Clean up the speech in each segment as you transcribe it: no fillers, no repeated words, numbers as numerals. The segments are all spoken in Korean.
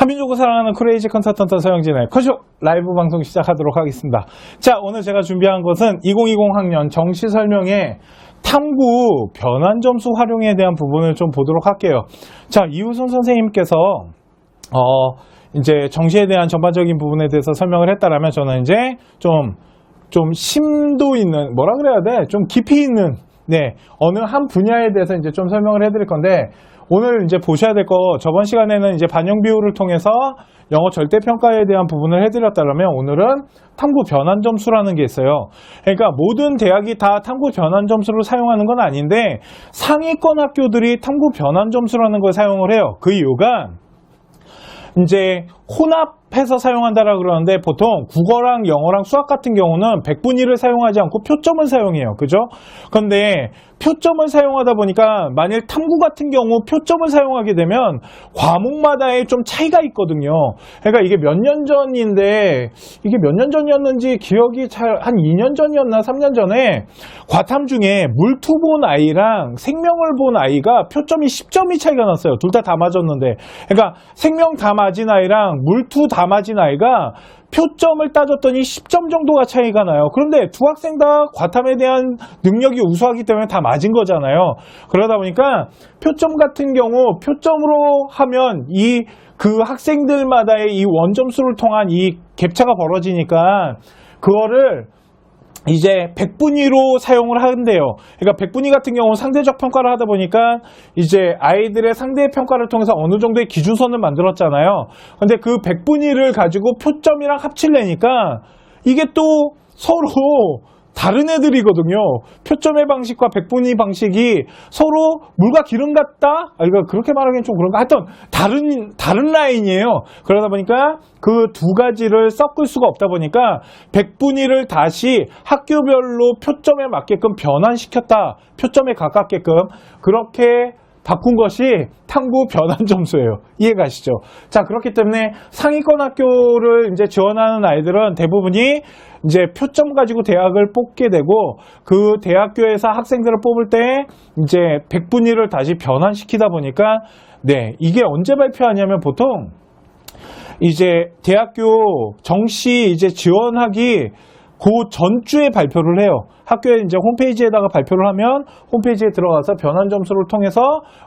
한민족을 사랑하는 크레이지 컨설턴트 서영진의 커쇼 라이브 방송 시작하도록 하겠습니다. 자, 오늘 제가 준비한 것은 2020 학년 정시 설명에 탐구 변환 점수 활용에 대한 부분을 좀 보도록 할게요. 자, 이우순 선생님께서 이제 정시에 대한 전반적인 부분에 대해서 설명을 했다라면 저는 이제 좀 심도 있는, 뭐라 그래야 돼? 좀 깊이 있는, 어느 한 분야에 대해서 이제 좀 설명을 해드릴 건데, 오늘 이제 보셔야 될 거, 저번 시간에는 이제 반영 비율을 통해서 영어 절대평가에 대한 부분을 해드렸다면 오늘은 탐구 변환 점수라는 게 있어요. 그러니까 모든 대학이 다 탐구 변환 점수를 사용하는 건 아닌데 상위권 학교들이 탐구 변환 점수라는 걸 사용을 해요. 그 이유가 이제 혼합해서 사용한다라 그러는데 보통 국어랑 영어랑 수학 같은 경우는 백분위를 사용하지 않고 표점을 사용해요. 그죠? 그런데 표점을 사용하다 보니까 만일 탐구 같은 경우 표점을 사용하게 되면 과목마다의 좀 차이가 있거든요. 그러니까 이게 몇 년 전인데 이게 몇 년 전이었는지 기억이 잘 한 2년 전이었나 3년 전에 과탐 중에 물투 본 아이랑 생명을 본 아이가 표점이 10점이 차이가 났어요. 둘 다 맞았는데. 그러니까 생명 다 맞은 아이랑 물투 다 맞은 아이가 표점을 따졌더니 10점 정도가 차이가 나요. 그런데 두 학생 다 과탐에 대한 능력이 우수하기 때문에 다 맞은 거잖아요. 그러다 보니까 표점 같은 경우 표점으로 하면 그 학생들마다의 이 원점수를 통한 이 갭차가 벌어지니까 그거를 이제 백분위로 사용을 하는데요. 그러니까 백분위 같은 경우는 상대적 평가를 하다 보니까 이제 아이들의 상대 평가를 통해서 어느 정도의 기준선을 만들었잖아요. 근데 그 백분위를 가지고 표점이랑 합치려니까 이게 또 서로 다른 애들이거든요. 표점의 방식과 백분위 방식이 서로 물과 기름 같다? 이거 그렇게 말하기엔 좀 그런가? 하여튼 다른 라인이에요. 그러다 보니까 그 두 가지를 섞을 수가 없다 보니까 백분위를 다시 학교별로 표점에 맞게끔 변환시켰다. 표점에 가깝게끔 그렇게 바꾼 것이 탐구 변환 점수예요. 이해가시죠? 자, 그렇기 때문에 상위권 학교를 이제 지원하는 아이들은 대부분이 이제 표점 가지고 대학을 뽑게 되고 그 대학교에서 학생들을 뽑을 때 이제 백분위를 다시 변환시키다 보니까 이게 언제 발표하냐면 보통 이제 대학교 정시 이제 지원하기 그 전주에 발표를 해요. 학교에 이제 홈페이지에다가 발표를 하면 홈페이지에 들어가서 변환 점수를 통해서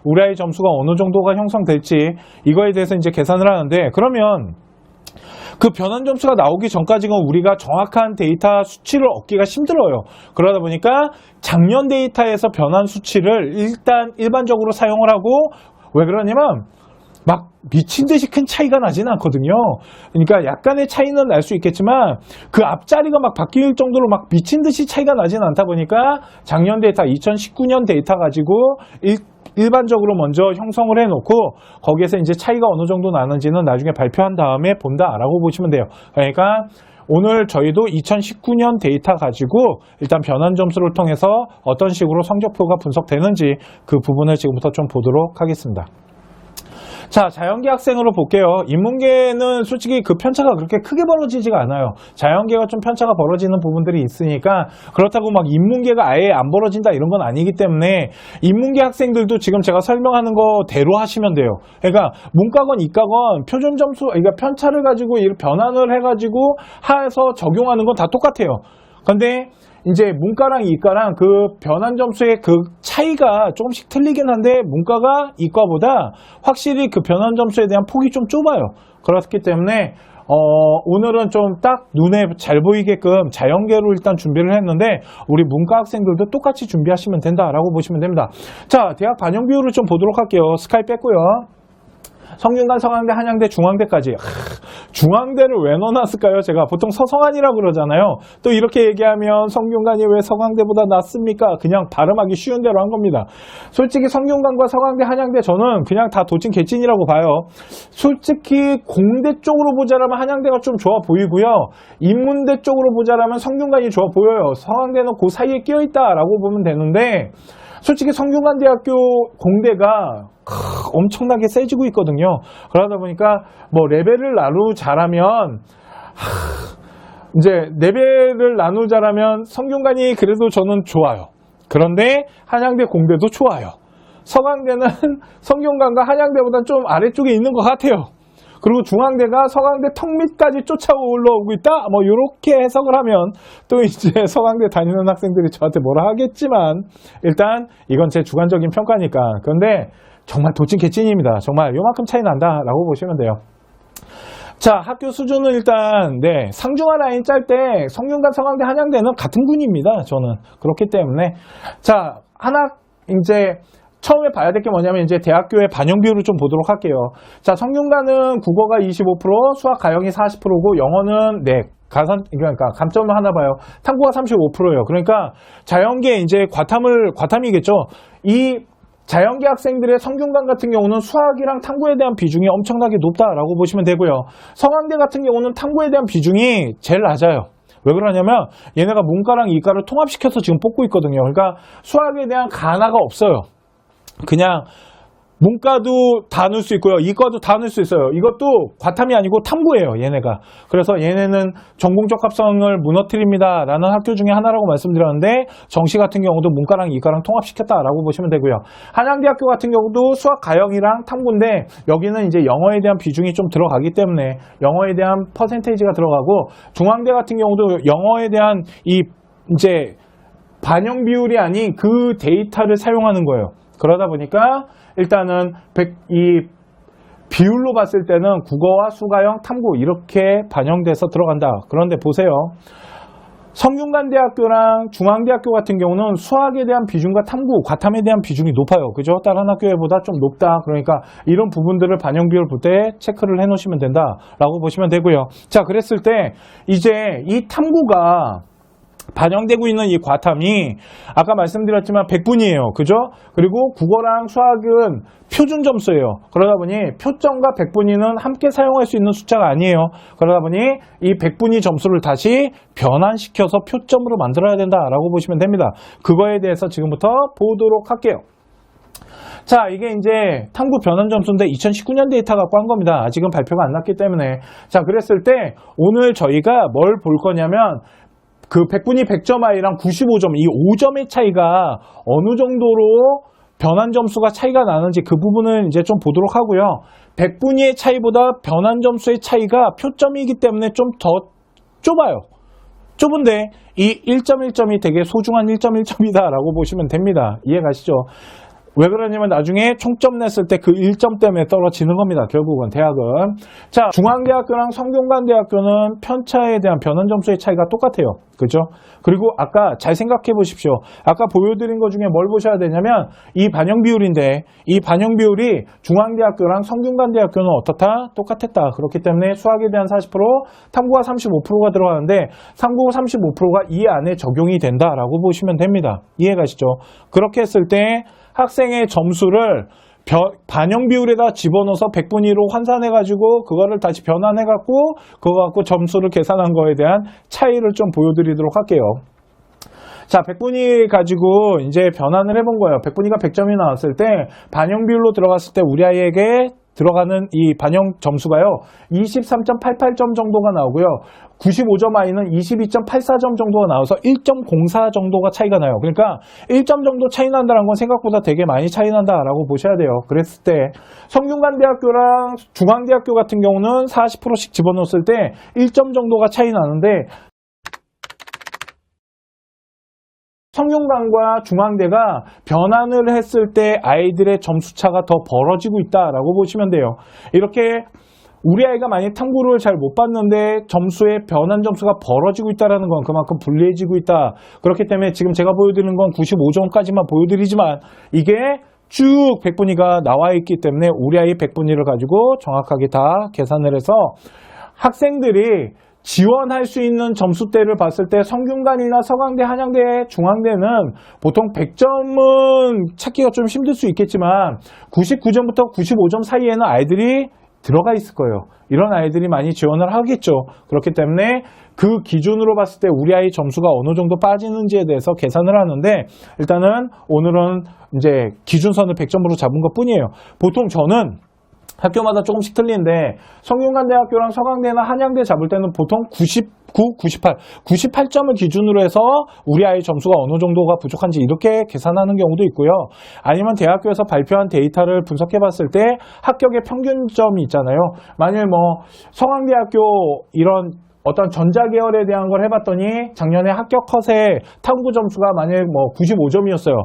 우리 아이 점수가 어느 정도가 형성될지 이거에 대해서 이제 계산을 하는데 그러면 그 변환 점수가 나오기 전까지는 우리가 정확한 데이터 수치를 얻기가 힘들어요. 그러다 보니까 작년 데이터에서 변환 수치를 일단 일반적으로 사용을 하고 왜 그러냐면 막 미친 듯이 큰 차이가 나지는 않거든요. 그러니까 약간의 차이는 날 수 있겠지만 그 앞자리가 막 바뀔 정도로 막 미친 듯이 차이가 나지는 않다 보니까 작년 데이터 2019년 데이터 가지고 일반적으로 먼저 형성을 해놓고 거기에서 이제 차이가 어느 정도 나는지는 나중에 발표한 다음에 본다라고 보시면 돼요. 그러니까 오늘 저희도 2019년 데이터 가지고 일단 변환 점수를 통해서 어떤 식으로 성적표가 분석되는지 그 부분을 지금부터 좀 보도록 하겠습니다. 자, 자연계 학생으로 볼게요. 인문계는 솔직히 그 편차가 그렇게 크게 벌어지지가 않아요. 자연계가 좀 편차가 벌어지는 부분들이 있으니까 그렇다고 막 인문계가 아예 안 벌어진다 이런 건 아니기 때문에 인문계 학생들도 지금 제가 설명하는 거대로 하시면 돼요. 그러니까 문과건 이과건 표준 점수, 그러니까 편차를 가지고 변환을 해가지고 해서 적용하는 건 다 똑같아요. 근데 이제 문과랑 이과랑 그 변환 점수의 그 차이가 조금씩 틀리긴 한데 문과가 이과보다 확실히 그 변환 점수에 대한 폭이 좀 좁아요. 그렇기 때문에 오늘은 좀 딱 눈에 잘 보이게끔 자연계로 일단 준비를 했는데 우리 문과 학생들도 똑같이 준비하시면 된다라고 보시면 됩니다. 자, 대학 반영 비율을 좀 보도록 할게요. 스카이 뺐고요. 성균관, 서강대, 한양대, 중앙대까지. 중앙대를 왜 넣어놨을까요? 제가 보통 서성한이라고 그러잖아요. 또 이렇게 얘기하면 성균관이 왜 서강대보다 낫습니까? 그냥 발음하기 쉬운 대로 한 겁니다. 솔직히 성균관과 서강대, 한양대 저는 그냥 다 도찐 개찐이라고 봐요. 솔직히 공대 쪽으로 보자라면 한양대가 좀 좋아 보이고요. 인문대 쪽으로 보자라면 성균관이 좋아 보여요. 서강대는 그 사이에 끼어있다라고 보면 되는데 솔직히 성균관대학교 공대가 엄청나게 세지고 있거든요. 그러다 보니까 뭐 레벨을 나누자라면 이제 레벨을 나누자라면 성균관이 그래도 저는 좋아요. 그런데 한양대 공대도 좋아요. 서강대는 성균관과 한양대보다 좀 아래쪽에 있는 것 같아요. 그리고 중앙대가 서강대 턱 밑까지 쫓아 올라오고 있다. 뭐 이렇게 해석을 하면 또 이제 서강대 다니는 학생들이 저한테 뭐라 하겠지만 일단 이건 제 주관적인 평가니까. 그런데 정말 도찐 개찐입니다. 정말 요만큼 차이 난다라고 보시면 돼요. 자, 학교 수준은 일단 상중하 라인 짤 때 성균관, 서강대, 한양대는 같은 군입니다. 저는 그렇기 때문에 자, 하나 이제 처음에 봐야 될 게 뭐냐면 이제 대학교의 반영 비율을 좀 보도록 할게요. 자, 성균관은 국어가 25%, 수학 가영이 40%고 영어는 그러니까 감점을 하나 봐요. 탐구가 35%예요. 그러니까 자연계 이제 과탐이겠죠. 이 자연계 학생들의 성균관 같은 경우는 수학이랑 탐구에 대한 비중이 엄청나게 높다라고 보시면 되고요. 서강대 같은 경우는 탐구에 대한 비중이 제일 낮아요. 왜 그러냐면 얘네가 문과랑 이과를 통합시켜서 지금 뽑고 있거든요. 그러니까 수학에 대한 가나가 없어요. 그냥 문과도 다 넣을 수 있고요. 이과도 다 넣을 수 있어요. 이것도 과탐이 아니고 탐구예요. 얘네가. 그래서 얘네는 전공적 합성을 무너뜨립니다. 라는 학교 중에 하나라고 말씀드렸는데 정시 같은 경우도 문과랑 이과랑 통합시켰다라고 보시면 되고요. 한양대학교 같은 경우도 수학 가영이랑 탐구인데 여기는 이제 영어에 대한 비중이 좀 들어가기 때문에 영어에 대한 퍼센테이지가 들어가고 중앙대 같은 경우도 영어에 대한 이 이제 반영 비율이 아닌 그 데이터를 사용하는 거예요. 그러다 보니까 일단은 이 비율로 봤을 때는 국어와 수가형, 탐구 이렇게 반영돼서 들어간다. 그런데 보세요. 성균관대학교랑 중앙대학교 같은 경우는 수학에 대한 비중과 탐구, 과탐에 대한 비중이 높아요. 그죠? 다른 학교보다 좀 높다. 그러니까 이런 부분들을 반영 비율 볼 때 체크를 해 놓으시면 된다라고 보시면 되고요. 자, 그랬을 때 이제 이 탐구가 반영되고 있는 이 과탐이 아까 말씀드렸지만 100분이에요. 그죠? 그리고 국어랑 수학은 표준 점수예요. 그러다 보니 표점과 100분위는 함께 사용할 수 있는 숫자가 아니에요. 그러다 보니 이 100분위 점수를 다시 변환시켜서 표점으로 만들어야 된다라고 보시면 됩니다. 그거에 대해서 지금부터 보도록 할게요. 자, 이게 이제 탐구 변환 점수인데 2019년 데이터 갖고 한 겁니다. 아직은 발표가 안 났기 때문에. 자, 그랬을 때 오늘 저희가 뭘 볼 거냐면 그 100분위 100점 아이랑 95점, 이 5점의 차이가 어느 정도로 변환 점수가 차이가 나는지 그 부분을 이제 좀 보도록 하고요. 100분위의 차이보다 변환 점수의 차이가 표점이기 때문에 좀 더 좁아요. 좁은데 이 1.1점이 되게 소중한 1.1점이다라고 보시면 됩니다. 이해 가시죠? 왜 그러냐면 나중에 총점 냈을 때 그 1점 때문에 떨어지는 겁니다. 결국은 대학은. 자, 중앙대학교랑 성균관대학교는 편차에 대한 변환 점수의 차이가 똑같아요. 그죠? 그리고 아까 잘 생각해 보십시오. 아까 보여드린 것 중에 뭘 보셔야 되냐면 이 반영 비율인데 이 반영 비율이 중앙대학교랑 성균관대학교는 어떻다? 똑같았다. 그렇기 때문에 수학에 대한 40%, 탐구가 35%가 들어가는데 탐구 35%가 이 안에 적용이 된다라고 보시면 됩니다. 이해 가시죠? 그렇게 했을 때 학생의 점수를 반영 비율에다 집어넣어서 100분위로 환산해가지고 그거를 다시 변환해갖고 그거 갖고 점수를 계산한 거에 대한 차이를 좀 보여드리도록 할게요. 자, 100분위 가지고 이제 변환을 해본 거예요. 100분위가 100점이 나왔을 때 반영 비율로 들어갔을 때 우리 아이에게 들어가는 이 반영 점수가요 23.88점 정도가 나오고요 95점 아이는 22.84점 정도가 나와서 1.04 정도가 차이가 나요. 그러니까 1점 정도 차이 난다는 건 생각보다 되게 많이 차이 난다라고 보셔야 돼요. 그랬을 때 성균관대학교랑 중앙대학교 같은 경우는 40%씩 집어넣었을 때 1점 정도가 차이 나는데 성균관과 중앙대가 변환을 했을 때 아이들의 점수차가 더 벌어지고 있다라고 보시면 돼요. 이렇게 우리 아이가 만약 탐구를 잘 못 봤는데 점수의 변환 점수가 벌어지고 있다는 건 그만큼 불리해지고 있다. 그렇기 때문에 지금 제가 보여드리는 건 95점까지만 보여드리지만 이게 쭉 100분위가 나와 있기 때문에 우리 아이 100분위를 가지고 정확하게 다 계산을 해서 학생들이 지원할 수 있는 점수대를 봤을 때 성균관이나 서강대, 한양대, 중앙대는 보통 100점은 찾기가 좀 힘들 수 있겠지만 99점부터 95점 사이에는 아이들이 들어가 있을 거예요. 이런 아이들이 많이 지원을 하겠죠. 그렇기 때문에 그 기준으로 봤을 때 우리 아이 점수가 어느 정도 빠지는지에 대해서 계산을 하는데 일단은 오늘은 이제 기준선을 100점으로 잡은 것 뿐이에요. 보통 저는 학교마다 조금씩 틀리는데 성균관대학교랑 서강대나 한양대 잡을 때는 보통 99, 98, 98점을 기준으로 해서 우리 아이 점수가 어느 정도가 부족한지 이렇게 계산하는 경우도 있고요. 아니면 대학교에서 발표한 데이터를 분석해 봤을 때 합격의 평균점이 있잖아요. 만일 뭐 서강대학교 이런 어떤 전자계열에 대한 걸 해봤더니 작년에 합격 컷의 탐구 점수가 만약 뭐 95점이었어요.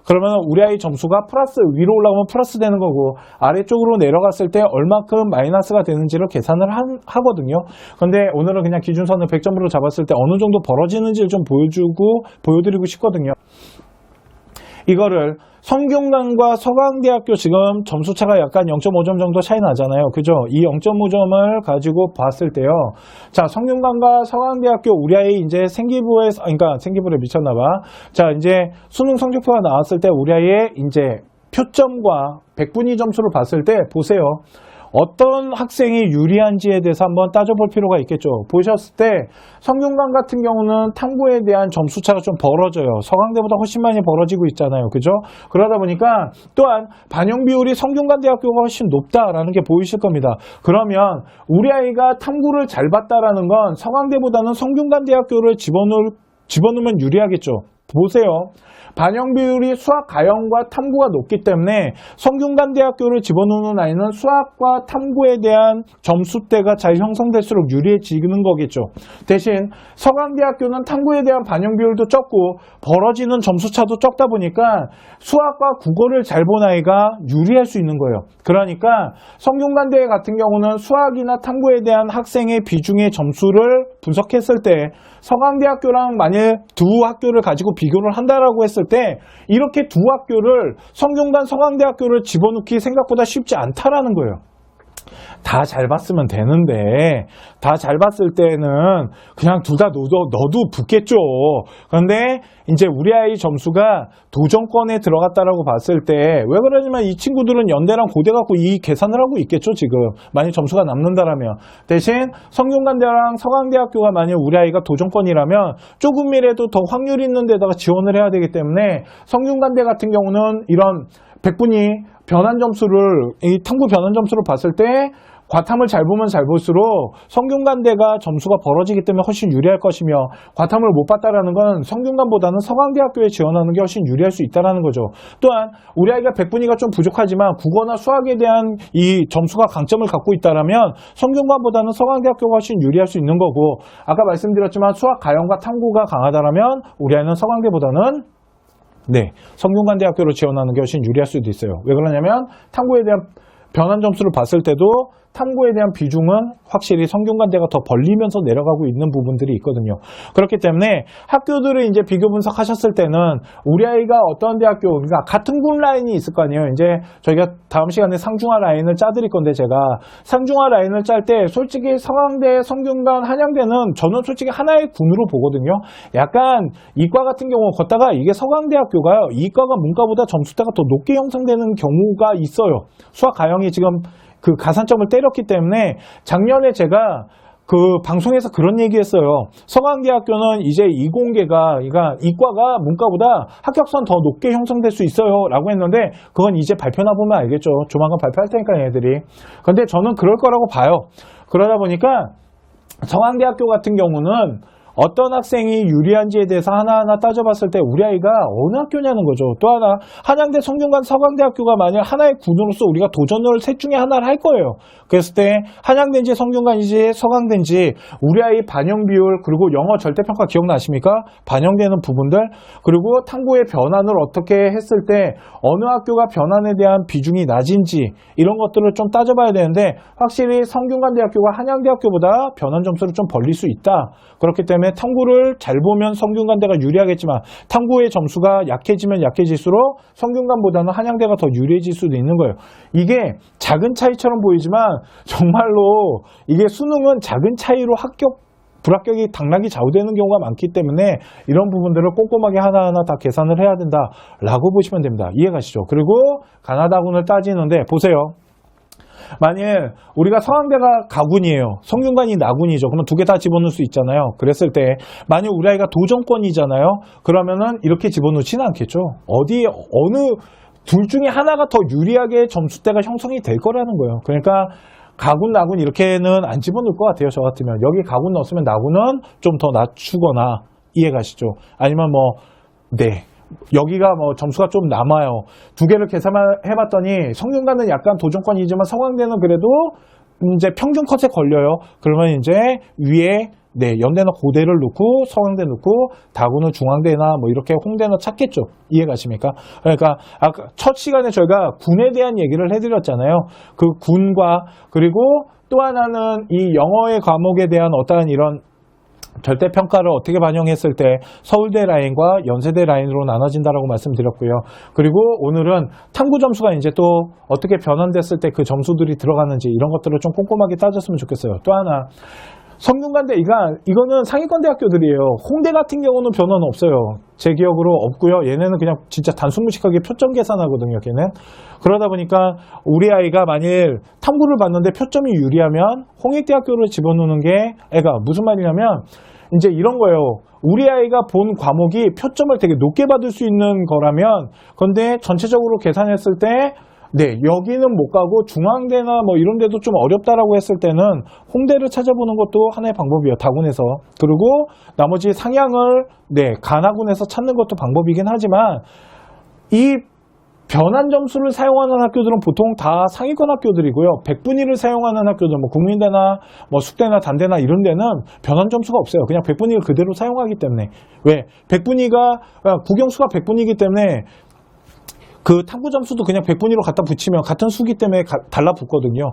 그러면 우리 아이 점수가 플러스, 위로 올라오면 플러스 되는 거고 아래쪽으로 내려갔을 때 얼마큼 마이너스가 되는지를 계산을 하거든요. 근데 오늘은 그냥 기준선을 100점으로 잡았을 때 어느 정도 벌어지는지를 좀 보여드리고 싶거든요. 이거를 성균관과 서강대학교 지금 점수차가 약간 0.5점 정도 차이 나잖아요. 그죠? 이 0.5점을 가지고 봤을 때요. 자, 성균관과 서강대학교 우리 아이 이제 생기부에 미쳤나봐. 자, 이제 수능 성적표가 나왔을 때 우리 아이의 이제 표점과 백분위 점수를 봤을 때 보세요. 어떤 학생이 유리한지에 대해서 한번 따져볼 필요가 있겠죠. 보셨을 때 성균관 같은 경우는 탐구에 대한 점수차가 좀 벌어져요. 서강대보다 훨씬 많이 벌어지고 있잖아요. 그죠? 그러다 보니까 또한 반영 비율이 성균관대학교가 훨씬 높다라는 게 보이실 겁니다. 그러면 우리 아이가 탐구를 잘 봤다라는 건 서강대보다는 성균관대학교를 집어넣으면 유리하겠죠. 보세요. 반영 비율이 수학, 가형과 탐구가 높기 때문에 성균관대학교를 집어넣는 아이는 수학과 탐구에 대한 점수대가 잘 형성될수록 유리해지는 거겠죠. 대신 서강대학교는 탐구에 대한 반영 비율도 적고 벌어지는 점수차도 적다 보니까 수학과 국어를 잘 본 아이가 유리할 수 있는 거예요. 그러니까 성균관대 같은 경우는 수학이나 탐구에 대한 학생의 비중의 점수를 분석했을 때 서강대학교랑 만일 두 학교를 가지고 비교를 한다라고 했을 때 이렇게 두 학교를 성균관 서강대학교를 집어넣기 생각보다 쉽지 않다라는 거예요. 다 잘 봤으면 되는데 다 잘 봤을 때는 그냥 둘 다 넣어도 붙겠죠. 그런데 이제 우리 아이 점수가 도전권에 들어갔다라고 봤을 때 왜 그러냐면 이 친구들은 연대랑 고대 갖고 이 계산을 하고 있겠죠. 지금 만약 점수가 남는다라면 대신 성균관대랑 서강대학교가 만약 우리 아이가 도전권이라면 조금이라도 더 확률 있는 데다가 지원을 해야 되기 때문에 성균관대 같은 경우는 이런 백분위 변환 점수를 이 탐구 변환 점수를 봤을 때 과탐을 잘 보면 잘 볼수록 성균관대가 점수가 벌어지기 때문에 훨씬 유리할 것이며 과탐을 못 봤다라는 건 성균관보다는 서강대학교에 지원하는 게 훨씬 유리할 수 있다는 거죠. 또한 우리 아이가 백분위가 좀 부족하지만 국어나 수학에 대한 이 점수가 강점을 갖고 있다라면 성균관보다는 서강대학교가 훨씬 유리할 수 있는 거고 아까 말씀드렸지만 수학, 가형과 탐구가 강하다라면 우리 아이는 서강대보다는 성균관대학교로 지원하는 게 훨씬 유리할 수도 있어요. 왜 그러냐면 탐구에 대한 변환 점수를 봤을 때도 탐구에 대한 비중은 확실히 성균관대가 더 벌리면서 내려가고 있는 부분들이 있거든요. 그렇기 때문에 학교들을 이제 비교 분석하셨을 때는 우리 아이가 어떤 대학교, 그러니까 같은 군 라인이 있을 거 아니에요. 이제 저희가 다음 시간에 상중하 라인을 짜드릴 건데 제가 상중하 라인을 짤 때 솔직히 서강대, 성균관, 한양대는 저는 솔직히 하나의 군으로 보거든요. 약간 이과 같은 경우 걷다가 이게 서강대학교가요. 이과가 문과보다 점수대가 더 높게 형성되는 경우가 있어요. 수학 가형이 지금 그 가산점을 때렸기 때문에 작년에 제가 그 방송에서 그런 얘기했어요. 서강대학교는 이제 이공계가 그러니까 이과가 문과보다 합격선 더 높게 형성될 수 있어요 라고 했는데 그건 이제 발표나 보면 알겠죠. 조만간 발표할 테니까 얘들이. 근데 저는 그럴 거라고 봐요. 그러다 보니까 서강대학교 같은 경우는 어떤 학생이 유리한지에 대해서 하나하나 따져봤을 때 우리 아이가 어느 학교냐는 거죠. 또 하나 한양대, 성균관, 서강대학교가 만약 하나의 군으로서 우리가 도전을 셋 중에 하나를 할 거예요. 그랬을 때 한양대인지 성균관인지 서강대인지 우리 아이 반영 비율 그리고 영어 절대평가 기억나십니까? 반영되는 부분들 그리고 탐구의 변환을 어떻게 했을 때 어느 학교가 변환에 대한 비중이 낮은지 이런 것들을 좀 따져봐야 되는데 확실히 성균관대학교가 한양대학교보다 변환 점수를 좀 벌릴 수 있다. 그렇기 때문에 탐구를 잘 보면 성균관대가 유리하겠지만 탐구의 점수가 약해지면 약해질수록 성균관보다는 한양대가 더 유리해질 수도 있는 거예요. 이게 작은 차이처럼 보이지만 정말로 이게 수능은 작은 차이로 불합격이 당락이 좌우되는 경우가 많기 때문에 이런 부분들을 꼼꼼하게 하나하나 다 계산을 해야 된다라고 보시면 됩니다. 이해가시죠? 그리고 가나다군을 따지는데 보세요. 만일 우리가 서강대가 가군이에요. 성균관이 나군이죠. 그럼 두 개 다 집어넣을 수 있잖아요. 그랬을 때 만일 우리 아이가 도전권이잖아요. 그러면은 이렇게 집어넣지는 않겠죠. 어느 둘 중에 하나가 더 유리하게 점수대가 형성이 될 거라는 거예요. 그러니까 가군, 나군 이렇게는 안 집어넣을 것 같아요. 저 같으면. 여기 가군 넣었으면 나군은 좀 더 낮추거나 이해가시죠? 아니면 여기가 점수가 좀 남아요. 두 개를 계산해봤더니 성균관은 약간 도전권이지만 서강대는 그래도 이제 평균 컷에 걸려요. 그러면 이제 위에 연대나 고대를 넣고 서강대 넣고 다구는 중앙대나 이렇게 홍대나 찾겠죠. 이해가십니까? 그러니까 아까 첫 시간에 저희가 군에 대한 얘기를 해드렸잖아요. 그 군과 그리고 또 하나는 이 영어의 과목에 대한 어떠한 이런 절대평가를 어떻게 반영했을 때 서울대 라인과 연세대 라인으로 나눠진다라고 말씀드렸고요. 그리고 오늘은 탐구 점수가 이제 또 어떻게 변환됐을 때 그 점수들이 들어가는지 이런 것들을 좀 꼼꼼하게 따졌으면 좋겠어요. 또 하나 성균관대 이거는 상위권 대학교들이에요. 홍대 같은 경우는 변화는 없어요. 제 기억으로 없고요. 얘네는 그냥 진짜 단순무식하게 표점 계산하거든요. 걔는. 그러다 보니까 우리 아이가 만일 탐구를 봤는데 표점이 유리하면 홍익대학교를 집어넣는 게 애가 무슨 말이냐면 이제 이런 거예요. 우리 아이가 본 과목이 표점을 되게 높게 받을 수 있는 거라면 근데 전체적으로 계산했을 때 여기는 못 가고 중앙대나 이런 데도 좀 어렵다라고 했을 때는 홍대를 찾아보는 것도 하나의 방법이에요. 다군에서. 그리고 나머지 상향을 간하군에서 찾는 것도 방법이긴 하지만 이 변환 점수를 사용하는 학교들은 보통 다 상위권 학교들이고요. 백분위를 사용하는 학교들, 국민대나 숙대나 단대나 이런 데는 변환 점수가 없어요. 그냥 백분위를 그대로 사용하기 때문에. 왜? 국영수가 백분위이기 때문에 그 탐구 점수도 그냥 100분위로 갖다 붙이면 같은 수기 때문에 달라붙거든요.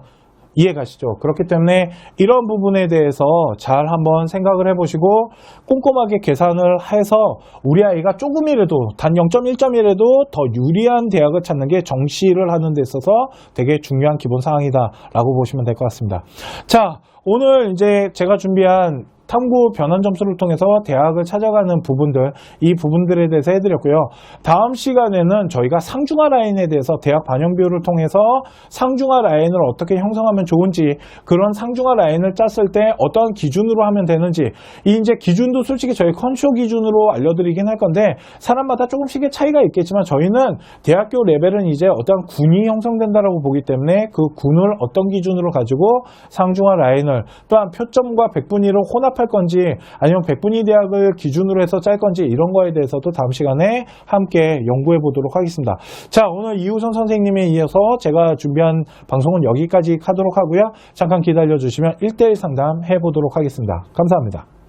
이해가시죠? 그렇기 때문에 이런 부분에 대해서 잘 한번 생각을 해보시고 꼼꼼하게 계산을 해서 우리 아이가 조금이라도 단 0.1점이라도 더 유리한 대학을 찾는 게 정시를 하는 데 있어서 되게 중요한 기본 사항이다라고 보시면 될 것 같습니다. 자, 오늘 이제 제가 준비한 탐구 변환 점수를 통해서 대학을 찾아가는 부분들, 이 부분들에 대해서 해드렸고요. 다음 시간에는 저희가 상중하 라인에 대해서 대학 반영 비율을 통해서 상중하 라인을 어떻게 형성하면 좋은지, 그런 상중하 라인을 짰을 때 어떤 기준으로 하면 되는지, 이 이제 기준도 솔직히 저희 컨쇼 기준으로 알려드리긴 할 건데 사람마다 조금씩의 차이가 있겠지만 저희는 대학교 레벨은 이제 어떤 군이 형성된다라고 보기 때문에 그 군을 어떤 기준으로 가지고 상중하 라인을 또한 표점과 백분위를 혼합할 건지 아니면 백분위 대학을 기준으로 해서 짤 건지 이런 거에 대해서도 다음 시간에 함께 연구해 보도록 하겠습니다. 자, 오늘 이우선 선생님에 이어서 제가 준비한 방송은 여기까지 하도록 하고요. 잠깐 기다려 주시면 1:1 상담 해보도록 하겠습니다. 감사합니다.